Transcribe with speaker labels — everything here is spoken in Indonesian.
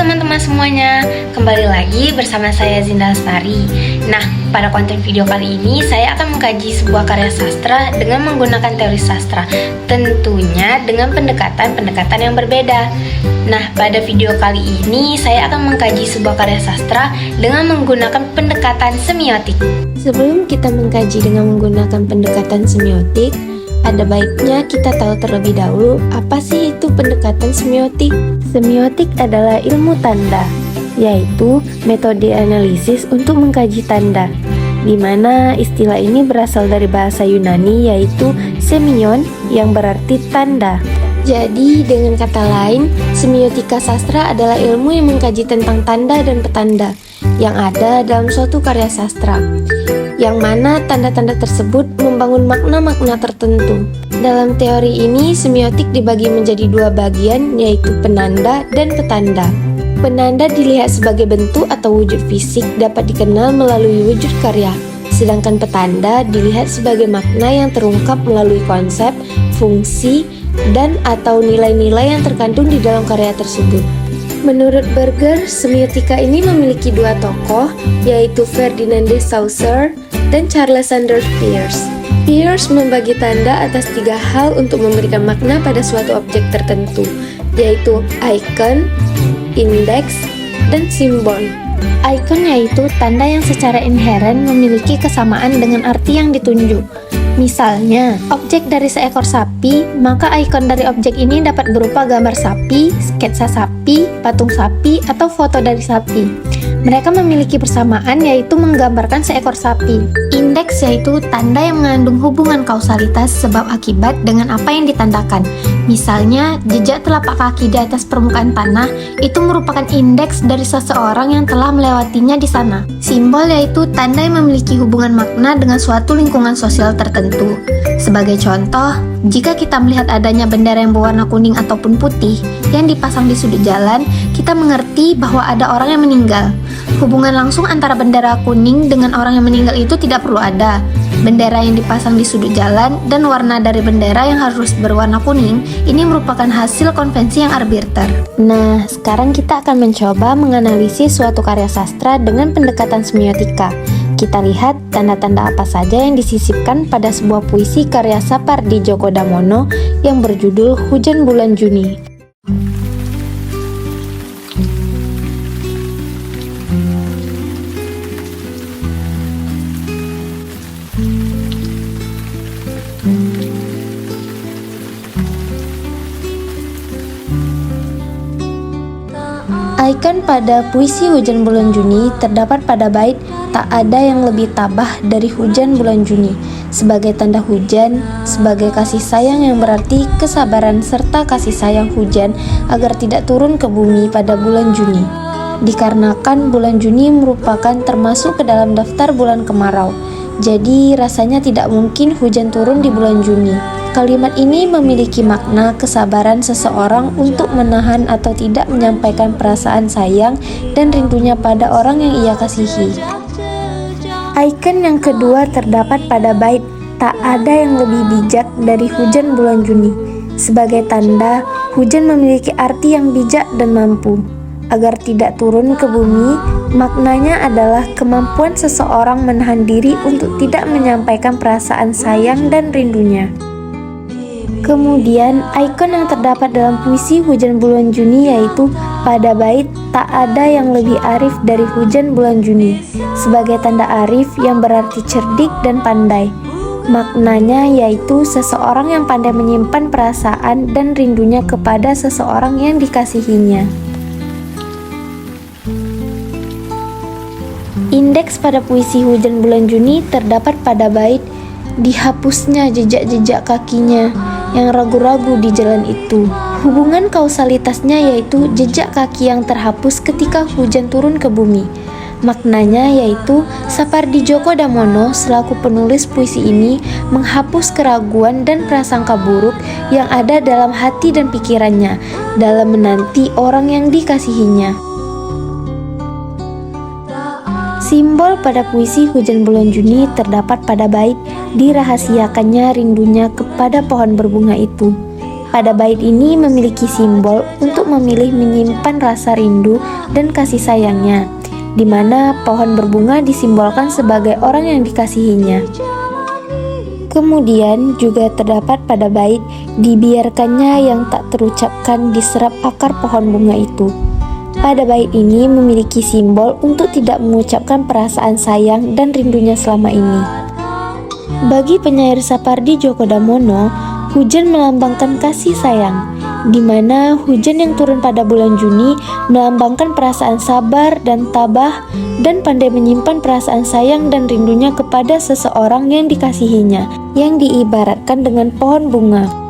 Speaker 1: teman-teman semuanya, kembali lagi bersama saya Zinda Lestari. Nah, pada konten video kali ini saya akan mengkaji sebuah karya sastra dengan menggunakan teori sastra, tentunya dengan pendekatan-pendekatan yang berbeda. Nah, pada video kali ini saya akan mengkaji sebuah karya sastra dengan menggunakan pendekatan semiotik. Sebelum kita mengkaji dengan menggunakan pendekatan semiotik, ada baiknya kita tahu terlebih dahulu apa sih itu pendekatan semiotik. Semiotik adalah ilmu tanda, yaitu metode analisis untuk mengkaji tanda, di mana istilah ini berasal dari bahasa Yunani yaitu semion yang berarti tanda. Jadi dengan kata lain, semiotika sastra adalah ilmu yang mengkaji tentang tanda dan petanda yang ada dalam suatu karya sastra, yang mana tanda-tanda tersebut membangun makna-makna tertentu. Dalam teori ini, semiotik dibagi menjadi dua bagian, yaitu penanda dan petanda. Penanda dilihat sebagai bentuk atau wujud fisik dapat dikenal melalui wujud karya, sedangkan petanda dilihat sebagai makna yang terungkap melalui konsep, fungsi, dan atau nilai-nilai yang terkandung di dalam karya tersebut. Menurut Berger, semiotika ini memiliki dua tokoh, yaitu Ferdinand de Saussure dan Charles Sanders Peirce. Peirce membagi tanda atas tiga hal untuk memberikan makna pada suatu objek tertentu, yaitu icon, indeks, dan simbol. Icon yaitu tanda yang secara inheren memiliki kesamaan dengan arti yang ditunjuk. Misalnya, objek dari seekor sapi, maka ikon dari objek ini dapat berupa gambar sapi, sketsa sapi, patung sapi, atau foto dari sapi. Mereka memiliki persamaan yaitu menggambarkan seekor sapi. Indeks yaitu tanda yang mengandung hubungan kausalitas sebab akibat dengan apa yang ditandakan. Misalnya, jejak telapak kaki di atas permukaan tanah itu merupakan indeks dari seseorang yang telah melewatinya di sana. Simbol yaitu tanda yang memiliki hubungan makna dengan suatu lingkungan sosial tertentu. Sebagai contoh, jika kita melihat adanya bendera yang berwarna kuning ataupun putih yang dipasang di sudut jalan, kita mengerti bahwa ada orang yang meninggal. Hubungan langsung antara bendera kuning dengan orang yang meninggal itu tidak perlu ada. Bendera yang dipasang di sudut jalan dan warna dari bendera yang harus berwarna kuning ini merupakan hasil konvensi yang arbiter. Nah, sekarang kita akan mencoba menganalisis suatu karya sastra dengan pendekatan semiotika. Kita lihat tanda-tanda apa saja yang disisipkan pada sebuah puisi karya Sapardi Djoko Damono yang berjudul Hujan Bulan Juni. Icon pada puisi Hujan Bulan Juni terdapat pada bait tak ada yang lebih tabah dari hujan bulan Juni, sebagai tanda hujan, sebagai kasih sayang yang berarti kesabaran serta kasih sayang hujan agar tidak turun ke bumi pada bulan Juni. Dikarenakan bulan Juni merupakan termasuk ke dalam daftar bulan kemarau, jadi rasanya tidak mungkin hujan turun di bulan Juni. Kalimat ini memiliki makna kesabaran seseorang untuk menahan atau tidak menyampaikan perasaan sayang dan rindunya pada orang yang ia kasihi. Icon yang kedua terdapat pada bait tak ada yang lebih bijak dari hujan bulan Juni. Sebagai tanda, hujan memiliki arti yang bijak dan mampu. Agar tidak turun ke bumi, maknanya adalah kemampuan seseorang menahan diri untuk tidak menyampaikan perasaan sayang dan rindunya. Kemudian, ikon yang terdapat dalam puisi Hujan Bulan Juni yaitu pada bait tak ada yang lebih arif dari hujan bulan Juni, sebagai tanda arif yang berarti cerdik dan pandai. Maknanya yaitu seseorang yang pandai menyimpan perasaan dan rindunya kepada seseorang yang dikasihinya. Indeks pada puisi Hujan Bulan Juni terdapat pada bait dihapusnya jejak-jejak kakinya yang ragu-ragu di jalan itu. Hubungan kausalitasnya yaitu jejak kaki yang terhapus ketika hujan turun ke bumi. Maknanya yaitu Sapardi Djoko Damono selaku penulis puisi ini menghapus keraguan dan prasangka buruk yang ada dalam hati dan pikirannya dalam menanti orang yang dikasihinya. Simbol pada puisi Hujan Bulan Juni terdapat pada bait dirahasiakannya rindunya kepada pohon berbunga itu. pada bait ini memiliki simbol untuk memilih menyimpan rasa rindu dan kasih sayangnya, di mana pohon berbunga disimbolkan sebagai orang yang dikasihinya. Kemudian juga terdapat pada bait dibiarkannya yang tak terucapkan diserap akar pohon bunga itu. Pada bait ini memiliki simbol untuk tidak mengucapkan perasaan sayang dan rindunya selama ini. Bagi penyair Sapardi Djoko Damono, hujan melambangkan kasih sayang, di mana hujan yang turun pada bulan Juni melambangkan perasaan sabar dan tabah dan pandai menyimpan perasaan sayang dan rindunya kepada seseorang yang dikasihinya, yang diibaratkan dengan pohon bunga.